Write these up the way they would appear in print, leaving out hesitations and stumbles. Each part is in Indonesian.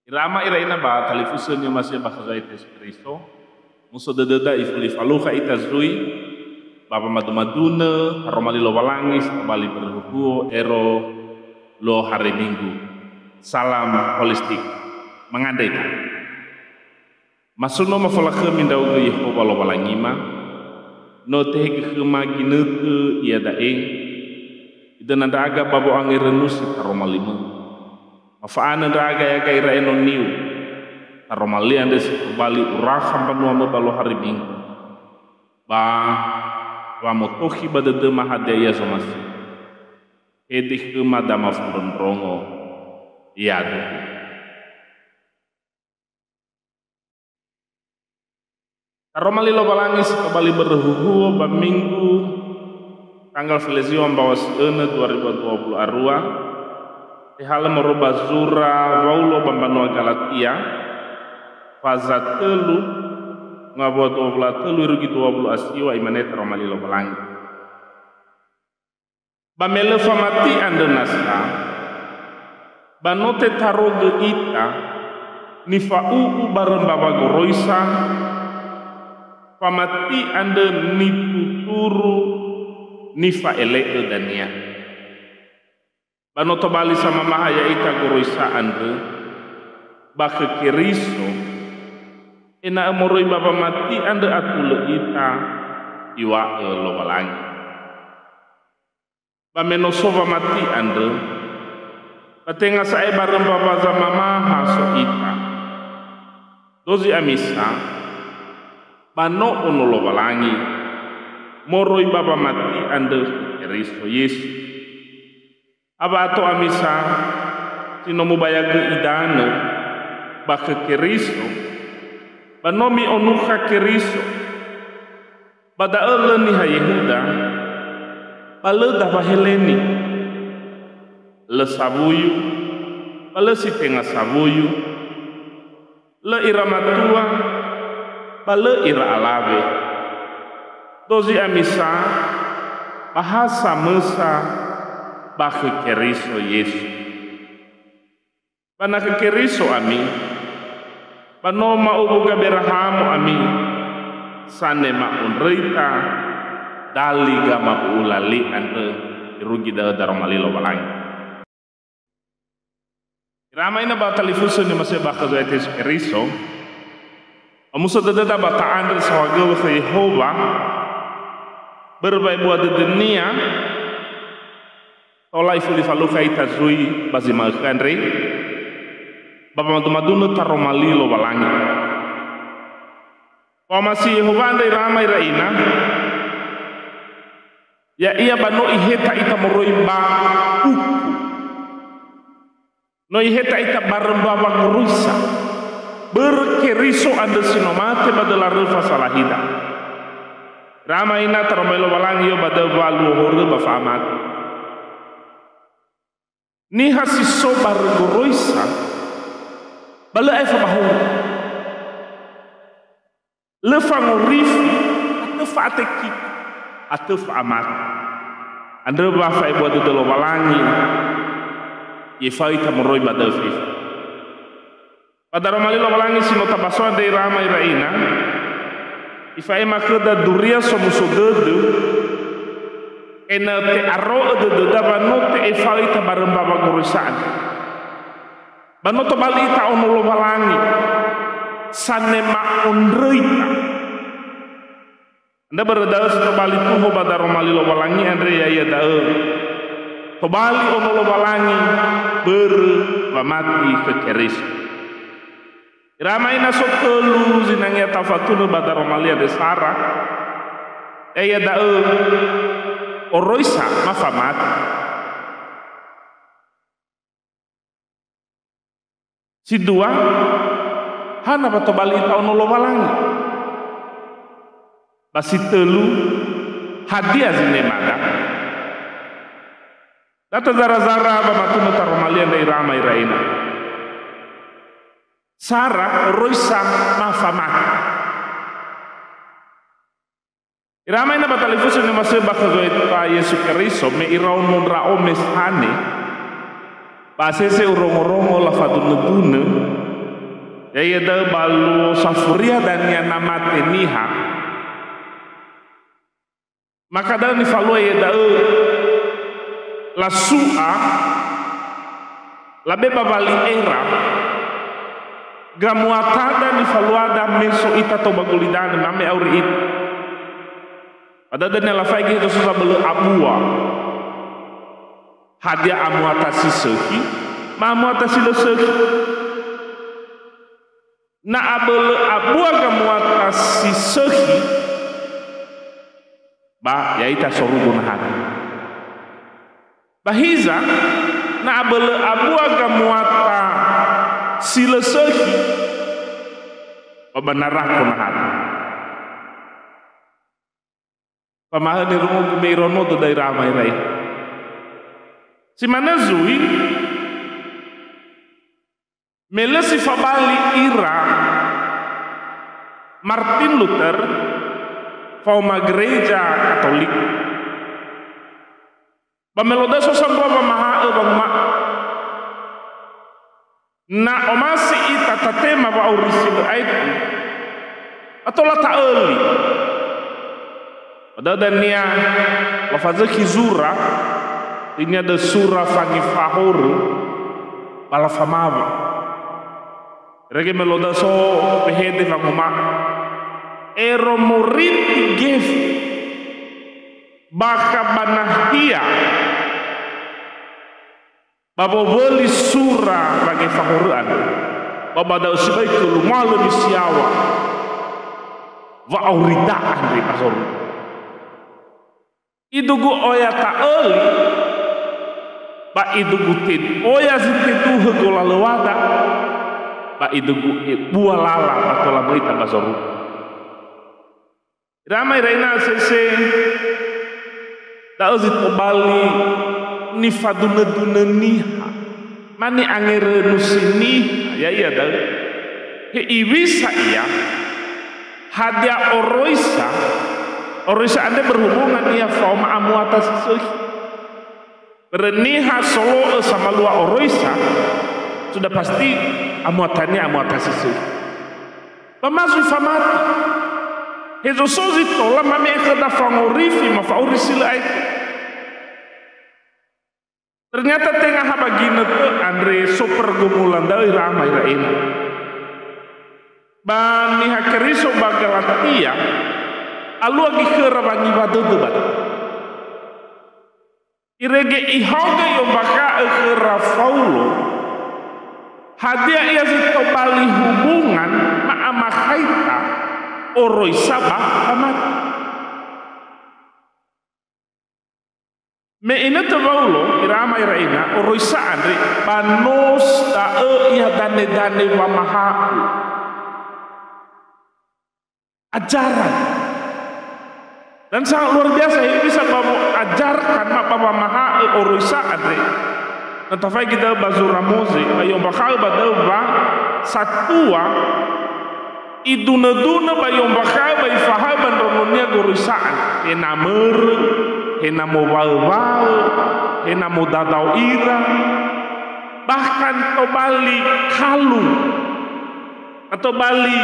Irama iraina ba television yang masih bahasa Yesus Kristo. Muso dededa ifuli faluha itazui. Bapa madu-maduna, haromali lo walangis, kembali berhuhu, ero lo hari Minggu. Salam holistik. Mengandaikan. Masuno mafalaka mindau ke Yehova lo walangima. No tehke kema gineke ia daeng. Ida nandaga babo angirenus haromalimu. Mafaana ndaga ya gaira eno niu taromali ande bali uraham panua mabalo hari Minggu ba motohi badade mahadaya somasi edih ke madama furun rongo iadu taromali lo balangis kembali berhuhu ba Minggu tanggal Felezio bawas 2020 arua Tihala meroba zura waulo bambanua Galatia faza telu ngabuat 20 telu rugi 20 asiwa imaneta romali lo balangi bamele famati ande nasta banote taroge ita nifau bareng baba goroisa famati ande nituturu nifa eleke dania Banoto bali sama mahaya ita goroisa ande bake keriso ena amoroi baba mati ande atule ita iwa lo balangi bameno sova mati ande batenga sae bareng baba sama maha so ita dozi amisa bano ono lo balangi moroi baba mati ande keriso Yesus Aba ato amisa sino mubayaga idana baka keriso banomi onuka keriso bada ni ha Yehuda baleda baheleni le sabuyu bale si tenga sabuyu le iramatua bale ira alabe dozi amisa bahasa mesa baka keriso Yesu. Bana keriso ami. Bano maubuga berahamu ami. Sane maunrita dali gama ulali ande irugi da daromalilo balangi. Irama ina ba talifuso ni masih baka zo etes keriso. Amusa dada bata andre sawagawa ke Yehova berbaik buat dunia. Olai fuli faluka itazui bazima kanre baba madumadunu taromali lo balangi pamasi Yehova andai ramai raina ya ia bano iheta ita moroi ba uku no iheta ita bareng baba ngurusa berkeriso anda sinomate badala refa salahida ramai ina taromali lo balangi yo badal walu hore bafamat ni hasi sobar goroisa bala efa bahu le fangorifi atau fateki atau amat anda bafa ibu ada lo balangi yefai tamoroi badal fifa pada romali lo balangi sino tabaso ade ramai raina ifai makeda duria somusodedu ena te arro de dabano te efali ta bareng baba goroisaan bano to bali ta ono lo balangi sane ma onreita anda berdal to bali tuho badaro mali lo balangi andre ya da to bali ono lo balangi ber mati ke keris ramaina so telu zinangya tafatunu badaro mali ade sara ya da Oroisa mafamat si dua hana bato bali tahun lo balangi basi telu hadiah zine mada data zara-zara bamatunu taromalian dari ramai raina Sara Oroisa mafamat Iramai na batalifuso ni masih bakazoe pa Yesu Kristo me iraun mon rao meshane pasese urongo-rongo la fadune Ya da balu safuria dan ya nama teniha. Maka da ni falua ya da la su'a la beba bali era gamuatada ni falua da meso ita to bagulidana mame auri it. Ada dan la fagi to susa belu abua. Hadia amuata siseki, ma amuata sileseki. Na abele abua gamuata siseki, ba yaita sorudun hati. Bahiza na abele abua gamuata sileseki, obanarako na hati. Pamahan ni rungo kumeirono do dai ramai rai. Si mana zui melesi fabali ira Martin Luther fauma gereja Katolik bameloda sosamba bamaha bangma na omasi ita tatema ba aurisil aitu atau la taeli ada dania lafaza kizura ini ada surah fangi fahur bala famava rege meloda so pehede fanguma ero moriti gef baka banahia babo beli surah bagi fahuran baba da usibai kulu malu di siawa wa auridaan di pasor idugu oya taeli ba idugu tin oya zititu hegola lewada ba idugu buah lala atau labrita basoru ramai reina sese da ozit bali ni faduna dunaniha mani angere nusini ya iya da he ibisa iya hadia oroisa anda berhubungan ia fauma amuata sisoi berniha solo sama lua oroisa sudah pasti amuatannya amuata sisoi pamasu famati hezo sozi tola mami ekada fangorifi mafaurisi lai ternyata tengah habagina tu Andre super gumulan dari ramai raina bani hakeriso bagalatia alu agi kerabangi batu debat irege ihoga yo baka ekera faulo hadia ia sito bali hubungan ma'ama khaita oroi sabah amat me ina tawaulo irama iraina oroi saandri panos ta ia dane wa maha ajaran dan sangat luar biasa ini bisa bawa ajarkan mak bapa maha orisa andre natafai kita bazu ramozi bayong bakal badawa satua iduna bayong bakal bay fahaban romonia gorisaan enamer enamowal enamodadau ira bahkan to bali kalu atau bali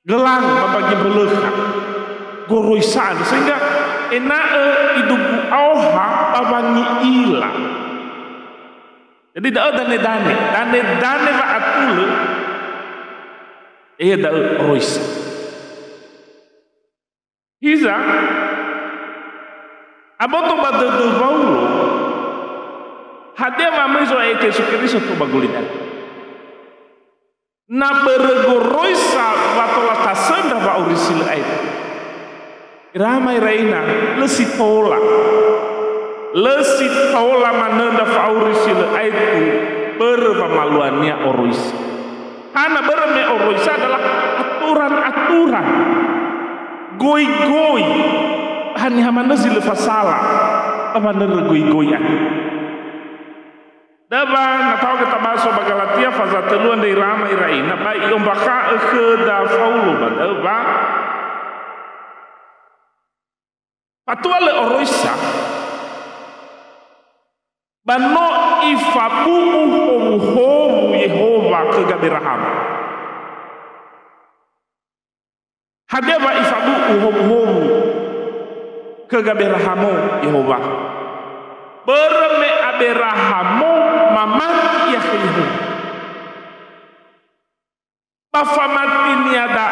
gelang babagi belekha goroisan sehingga enae idugu auha babangi ila jadi da dane ba atule da roisa hiza aboto badede paulo hade mamizo eke sukristo to bagulidan na bergoroisa watola tasanda ba urisil ait ramai reina lesitola mananda fa urisil ait berpamaluannya orois hana berme orois adalah aturan goi hanya manazil fasala apa goi-goian daban natau kita masuk bagalatia fazateluan dari ramai raina baik ombaka ke da faulu badaba patuale oroisa bano ifabu Yehova gabe raham. Hadia ba ifabu uhum ke gabe rahamo Yehova. Berme abe rahamo mamati ya kehidupan. Bafamati niada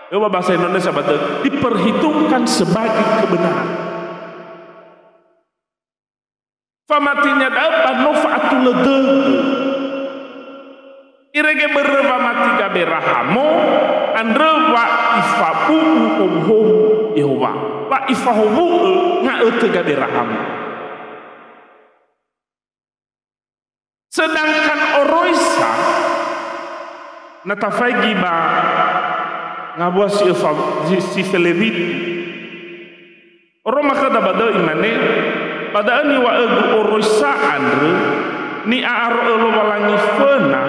Yehova bahasa Indonesia betul diperhitungkan sebagai kebenaran. Famatinya dapat manfaatul ledeg. Irege berba mati gabe rahamo andre wa ifabu hum Yehova. Wa ifahu ngaeut gabe rahamo. Sedangkan oroisa natafai giba ngabuat si Felevit orang maka dah pada imane pada ni wa egu oroisa andre ni aro elo walangi fena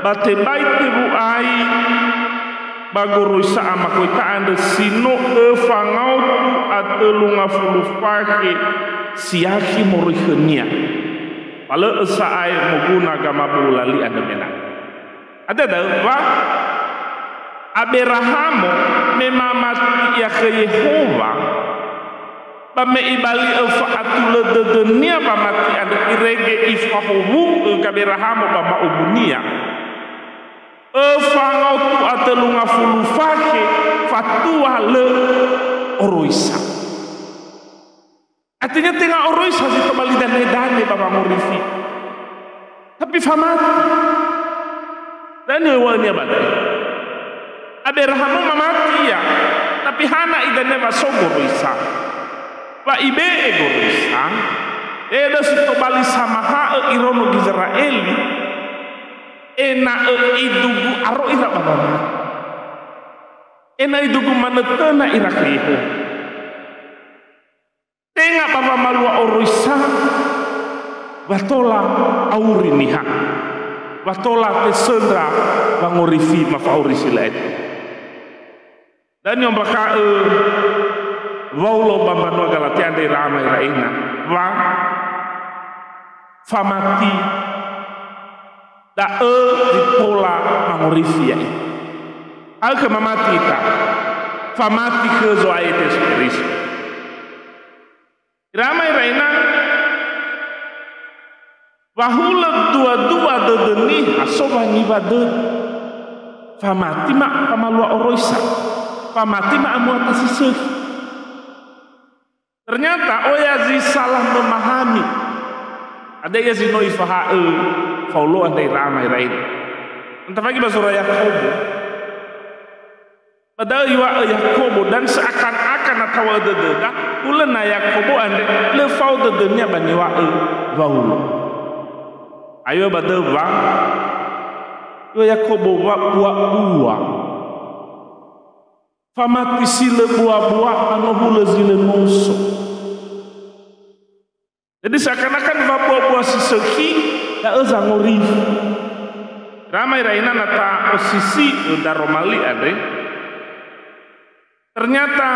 bate baiti ruai bagoroisa amakoita andre sino fangau tu atelu ngafulufake siaki morihenia pala esa ai moguna gama bulali ande mena ada dah Abraham memamati ya ke Yehova bame ibali faatul de dunia bamati ada irege ifahu ke Abraham bama ubunia fangau tu atelunga fulufake fatua le oroisa artinya tengah oroisa si kembali dan nedane bapa murifi tapi famati dan yewanya badai Abraham mamati ya tapi hana idane basogoroisa wa ibe egoroisa eda sitobali samaha irono Israeli ena idugu aro ira babama ena idugu manetena ira kriho tenga baba malua oroisa batola auriniha batola tesendra bangorifi mafaurisi lain. Dan yang baka waulo bambano galatian de ramai raina wa famati da dipola mangorifia al ke mamati ta famati ke zo aite spiris ramai raina wahula dua-dua dedeni asoba ngibade famati mak pamalua oroisa pamati ma amu atas sisih. Ternyata Oyazi salah memahami. Ada Yazi no ifaha faulo andai ramai rain. Entah lagi basura Yakobo. Padahal iwa Yakobo dan seakan-akan atau dededa ulena Yakobo andai le fau dedenya baniwa faulo. Ayo badeva. Yo Yakobo wa buah. Famati sile buah-buah anohule zile moso. Jadi seakan-akan buah-buah siseki tak ngorif. Ramai raina nata posisi udah romali ade. Ternyata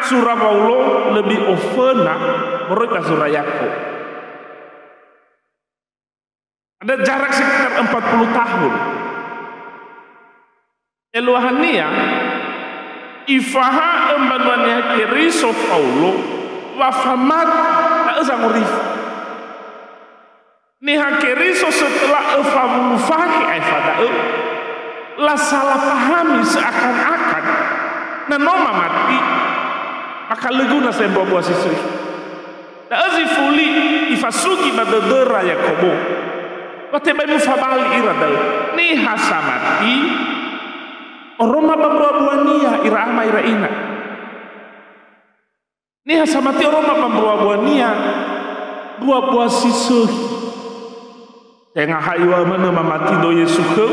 surah Paulo lebih ofena mereka surah Yakub. Ada jarak sekitar 40 tahun. Eluahania ifaha embanuannya kiri so Paulo wafamat tak ngorif. Ni hakiri so setelah efamufaki aifada la salah pahami seakan-akan nanoma mati maka leguna sembo buah sisri da azifuli ifasugi badadera Yakobo wateba mufabali iradal ni hasamati oroma bambuabuania irama iraina ni hasamati oroma bambuabuania buah-buah sisri tengah haywa mana mamati do Yesus ke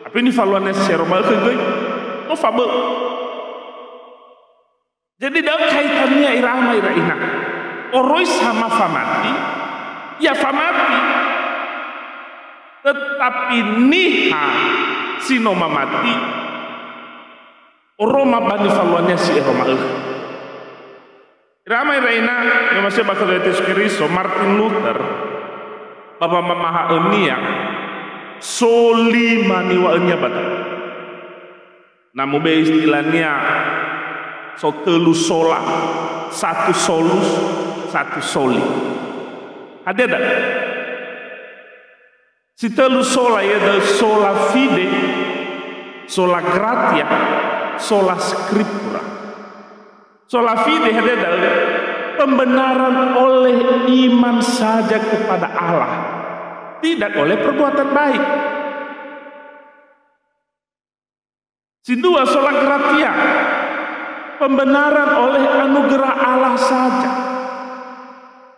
apa ini faluannya serobal ke gue no fabe jadi dalam kaitannya irama iraina oroi sama famati ya famati tetapi niha sino mamati oroma bani faluannya si irama irama iraina yang masih bakal Yesus Kristus Martin Luther Bapa mamaha enia soli maniwa enia bata. Namu be istilahnya so telu sola, satu solus, satu soli. Ada tak? Si telu sola ya da sola fide, sola gratia, sola scriptura. Sola fide ada adalah pembenaran oleh iman saja kepada Allah, tidak oleh perbuatan baik. Si dua sola gratia, pembenaran oleh anugerah Allah saja.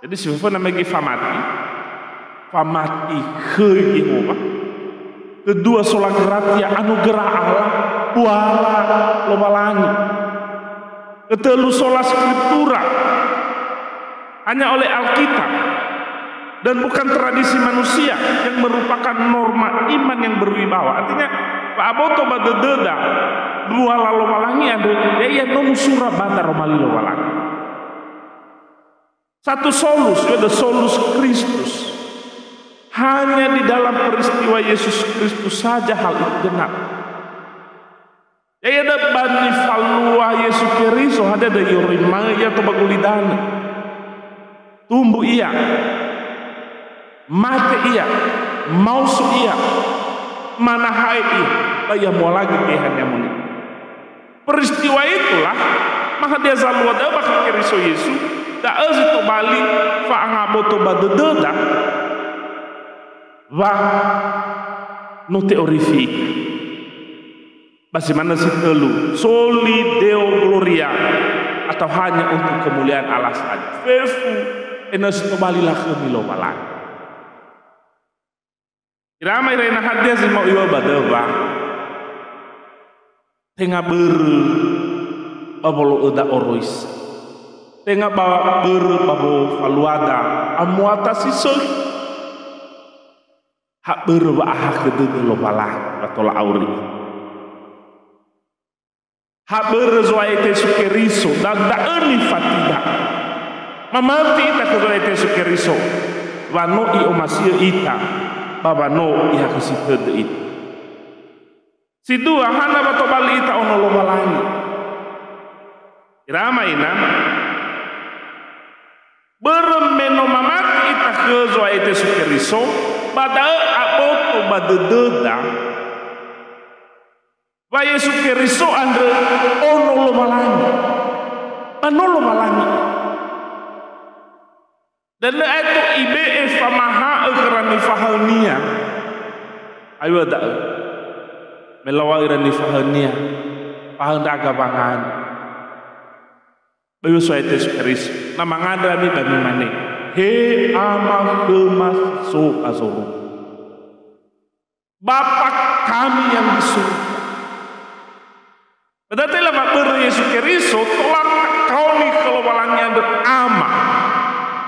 Jadi siapa namanya famati ke Yehova. Kedua sola gratia, anugerah Allah wala lobalangi. Ketelu sola scriptura, hanya oleh Alkitab dan bukan tradisi manusia yang merupakan norma iman yang berwibawa. Artinya Pak Aboto badededa dua lalu malangi ada ya nong surah bandar romali malangi. Satu solus, ada solus Kristus. Hanya di dalam peristiwa Yesus Kristus saja hal itu benar. Ya ada bani falua Yesus Kristus ada yorimaya atau bagulidana. Tumbuh iya, mati iya, mausu iya, manahai iya, bayar mau lagi kehannya muni. Peristiwa itulah maka dia zaluada bakal keriso Yesus, dah itu balik faangaboto badededa, wa no teorifik. Bagaimana si telu soli deo gloria atau hanya untuk kemuliaan Allah saja. Fefu enas kembalilah ke milo malang. Ramai rena hadia si mau iwa badewa. Tengah babolo uda orois. Tengah babolo faluada amuata sisol. Hak berwah kedua lo malang atau auri. Hak berzuai te sukeriso dan daeni fatida. Mamati ita kezuai te sukeriso. Wano i omasio ita. Babano iha kesita de ita. Si dua hana bato bali ita ono lo malangi. Irama ina. Bermeno mamati ita kezuai te sukeriso. Bada aboto badededa. Wa Yesus Kristus andre ono lo malangi. Manolo malangi. Dan le itu ibe famaha kerani fahania. Ayo ada. Melawa irani fahania. Pahang daga bangan. Bayu soal Yesus Kristus. Nama ngada mi bami mane. He ama kemas so azoro. Bapa kami yang di surga. Padahal Pak Ber Yesus Kristus tolak kau nih kalau walangnya ada ama,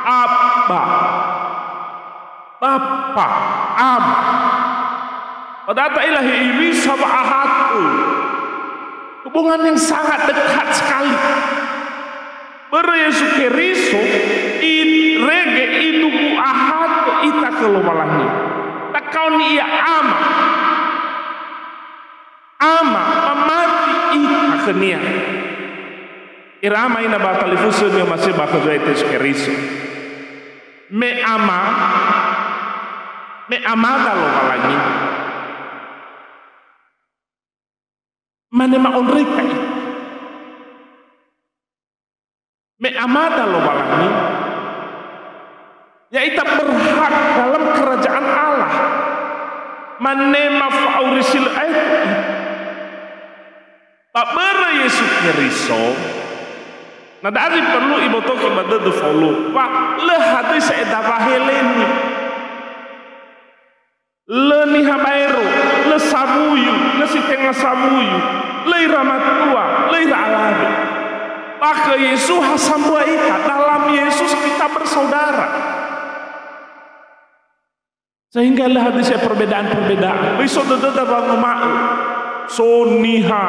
apa, bapa, am. Padahal ilahi ini sama ahatu, hubungan yang sangat dekat sekali. Ber Yesus Kristus rege iduku ahatu ita kalau walangnya. Tak kau nih ia ama, kenia irama ina ba television yo masih bakal zuai Yesus Kristus me amada lo malangi mane ma onrika me amada lo malangi ya ita berhak dalam kerajaan Allah mane ma faurisil ayat Pak Bara Yesus Kristus, nah dari perlu ibu toki pada the follow, pak le hati saya dapat heleni, le nihabairo, le samuyu, le si tengah samuyu, le ramatua, le alami. Pak Yesus hasamua ita dalam Yesus kita bersaudara. Sehingga le hati saya perbedaan. Besok dada bangun mau, so niha.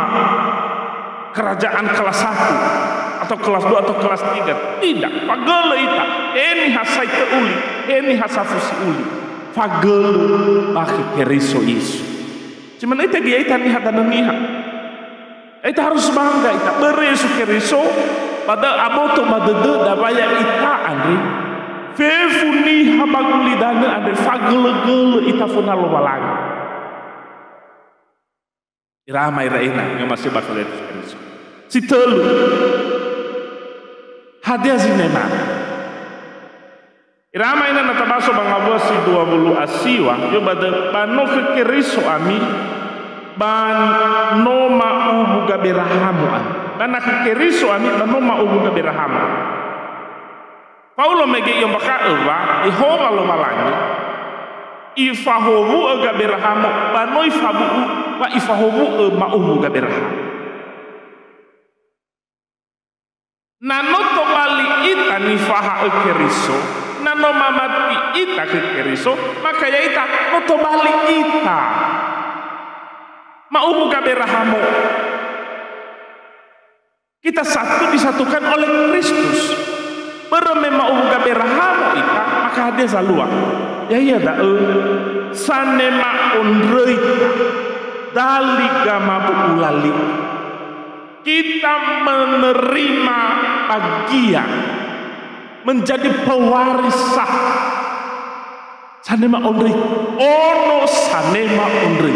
Kerajaan kelas 1 atau kelas 2 atau kelas 3 tidak pagala ita ini hasai teuli ini hasafusi uli fagel baki keriso isu. Cuman itu dia itu nihat dan nihat. Itu harus bangga itu beresu keriso pada aboto madede dabaya ita andre. Fefu niha baguli dana andre fagel gel ita funalo balang. Iramai raina yang masih bakal itu keriso. Si telu hadiah zinema. Irama ina natabaso bangabua si 20 asiwa yo bano kekeriso ami ban noma ubu gaberahamu ami bana kekeriso ami ban noma ubu gaberahamu Paulo mege yo baka ewa ihoma lo malangi ifahobu gaberahamu bano ifabu wa ifahobu ma ubu gaberahamu nanoto bali ita nifaha kekeriso nano mamati ita kekeriso maka ya ita noto balik ita mau kaberahamu kita satu disatukan oleh Kristus bereme mau kaberahamu ita maka dia salua ya iya da sanema onreita dalika mabu ulali kita menerima bagian menjadi pewaris sah sanema onri ono sanema onri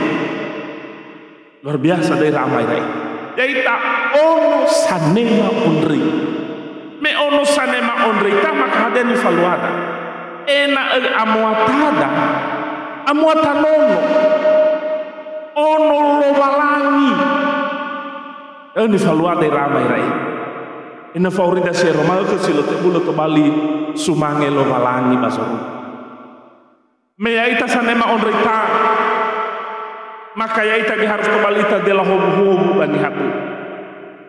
luar biasa dari ramai rai yaita ono sanema onri me ono sanema onri ta maka ada ni faluada ena amuatada amuatanono ono lobalangi ni faluada dari ramai rai ina favorita si Roma ke silo te bulo to bali sumange lo malangi basoru me ya ita sanema onrita maka ya ita harus to bali ta dela hobu bani habu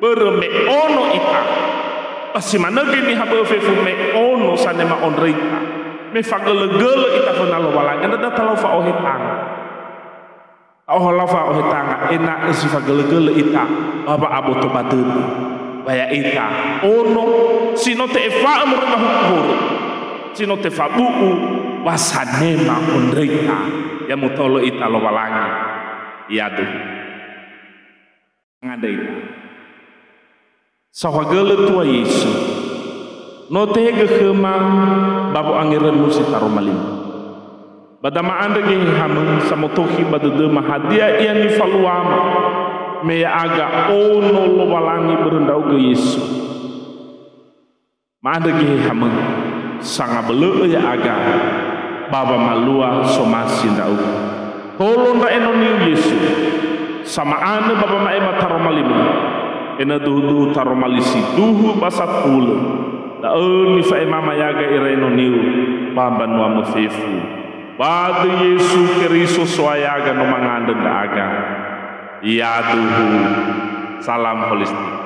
bereme ono ita pasti mana gini habu fefu me ono sanema onrita me fagele ita kona lo malangi anda talo fa ohetang lafa ohetanga ena isi fagele ita baba aboto badeni baya ita ono sino te fa amruna hukuru sino te fa buu wasanema onreita ya mutolo ita lo walangi yadu ngadai sawagele tua Yesu no te gekema babu angiran musi taromalim badama anda ge hamun samotohi badede mahadia ia ni faluama me aga ono lo walangi berendau ke Yesu manda ge hamun sanga bele ya aga baba malua somasi ndau tolong da enoni Yesu sama ane baba mae mataromalimu ena duhu taromalisi duhu basat pula da ni fa mama yaga irenoniu baba no amfefu badu Yesu Kristo soayaga no manganda da aga ya duhu salam holistik